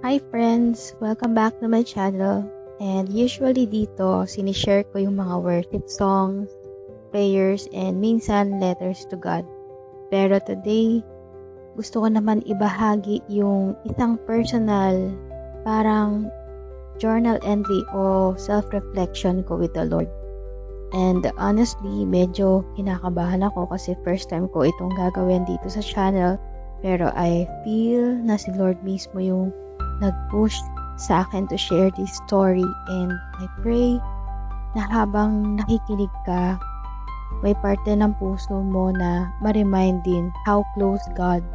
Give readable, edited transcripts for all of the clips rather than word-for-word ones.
Hi friends! Welcome back to my channel. And usually dito, sinishare ko yung mga worship songs, prayers, and minsan letters to God. Pero today, gusto ko naman ibahagi yung isang personal, parang journal entry o self-reflection ko with the Lord. And honestly, medyo kinakabahan ako kasi first time ko itong gagawin dito sa channel. Pero I feel na si Lord mismo yung nag-push sa akin to share this story, and I pray na habang nakikinig ka, may parte ng puso mo na ma-remind din how close God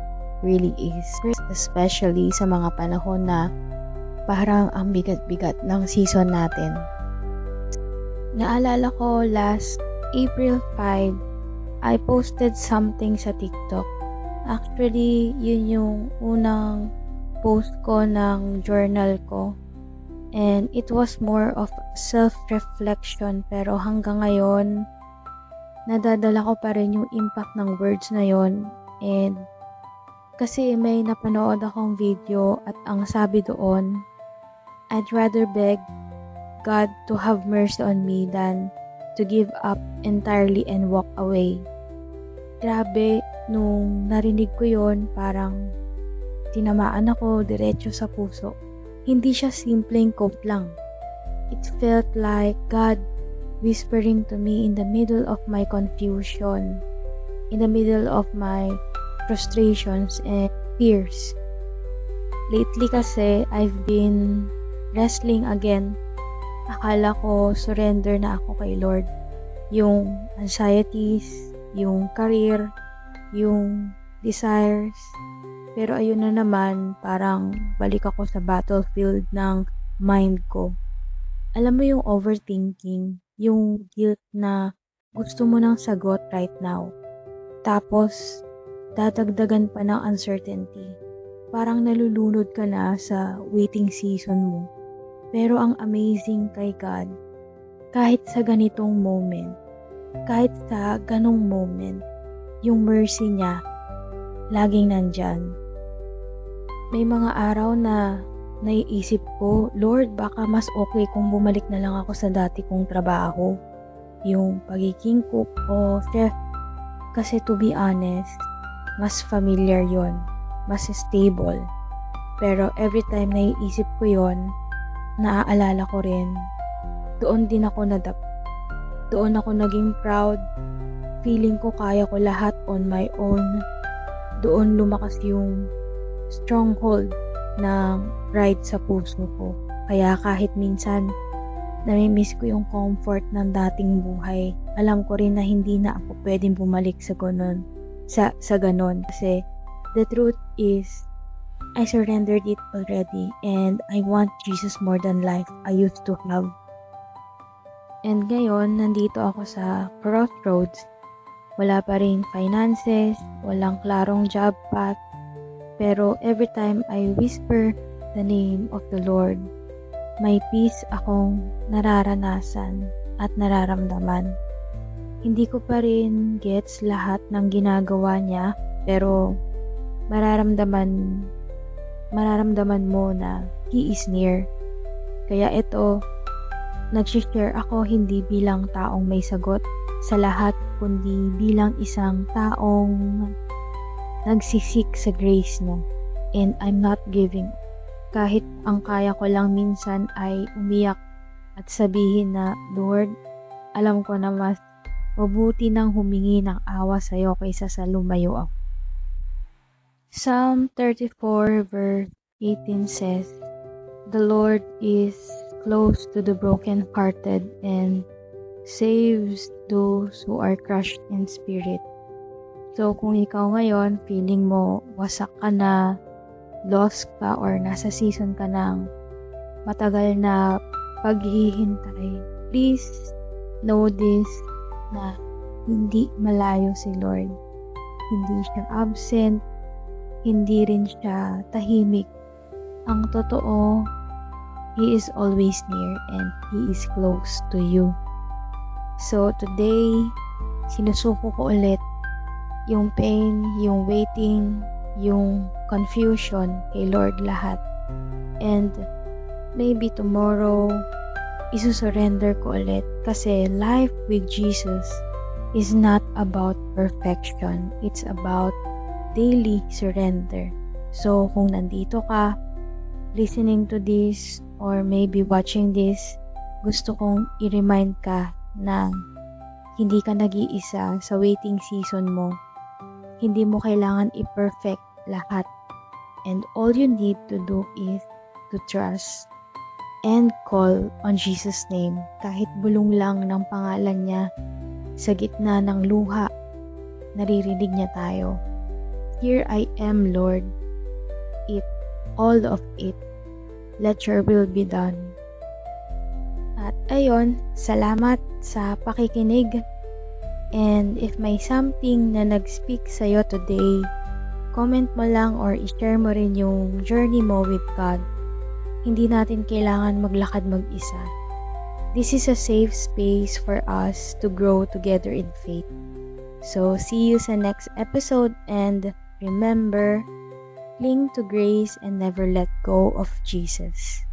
really is, especially sa mga panahon na parang ang bigat-bigat ng season natin. Naalala ko last April 5, I posted something sa TikTok. Actually, yun yung unang post ko ng journal ko, and it was more of self-reflection, pero hanggang ngayon nadadala ko pa rin yung impact ng words na yon. And kasi may napanood akong video at ang sabi doon, I'd rather beg God to have mercy on me than to give up entirely and walk away. Grabe, nung narinig ko yon, parang tinamaan ako diretso sa puso. Hindi siya simpleng quote lang. It felt like God whispering to me in the middle of my confusion, in the middle of my frustrations and fears. Lately kasi, I've been wrestling again. Akala ko surrender na ako kay Lord. Yung anxieties, yung career, yung desires. Pero ayun na naman, parang balik ako sa battlefield ng mind ko. Alam mo yung overthinking, yung guilt na gusto mo ng sagot right now. Tapos, dadagdagan pa ng uncertainty. Parang nalulunod ka na sa waiting season mo. Pero ang amazing kay God, kahit sa ganitong moment, kahit sa ganong moment, yung mercy niya, laging nandyan. May mga araw na naiisip ko, Lord, baka mas okay kung bumalik na lang ako sa dati kong trabaho. Yung pagiging cook o chef. Kasi to be honest, mas familiar yon, mas stable. Pero every time naiisip ko yon, naaalala ko rin, doon din ako doon ako naging proud. Feeling ko kaya ko lahat on my own. Doon lumakas yung stronghold ng pride sa puso ko. Kaya kahit minsan nami-miss ko yung comfort ng dating buhay, alam ko rin na hindi na ako pwedeng bumalik sa ganon. Kasi the truth is, I surrendered it already and I want Jesus more than life I used to have. And ngayon, nandito ako sa crossroads. Wala pa rin finances, walang klarong job path. Pero every time I whisper the name of the Lord, may peace akong nararanasan at nararamdaman. Hindi ko pa rin gets lahat ng ginagawa niya, pero mararamdaman mo na He is near. Kaya ito, nag-share ako hindi bilang taong may sagot sa lahat, kundi bilang isang taong nagsisik sa grace niya. And I'm not giving. Kahit ang kaya ko lang minsan ay umiyak at sabihin na, Lord, alam ko na mas mabuti nang humingi ng awa sa iyo kaysa sa lumayo ako. Psalm 34 verse 18 says, The Lord is close to the brokenhearted and saves those who are crushed in spirit. So kung ikaw ngayon, feeling mo wasak ka na, lost ka, or nasa season ka ng matagal na paghihintay, please know this, na hindi malayo si Lord. Hindi siya absent, hindi rin siya tahimik. Ang totoo, He is always near and He is close to you. So today, sinusuko ko ulit yung pain, yung waiting, yung confusion kay Lord lahat. And maybe tomorrow, isusurrender ko ulit. Kasi life with Jesus is not about perfection. It's about daily surrender. So, kung nandito ka, listening to this, or maybe watching this, gusto kong i-remind ka na hindi ka nag-iisa sa waiting season mo. Hindi mo kailangan i-perfect lahat. And all you need to do is to trust and call on Jesus' name. Kahit bulong lang ng pangalan niya, sa gitna ng luha, naririnig niya tayo. Here I am, Lord. All of it. Let your will be done. At ayun, salamat sa pakikinig. And if may something na nag-speak sa'yo today, comment mo lang or i-share mo rin yung journey mo with God. Hindi natin kailangan maglakad mag-isa. This is a safe space for us to grow together in faith. So, see you sa next episode, and remember, cling to grace and never let go of Jesus.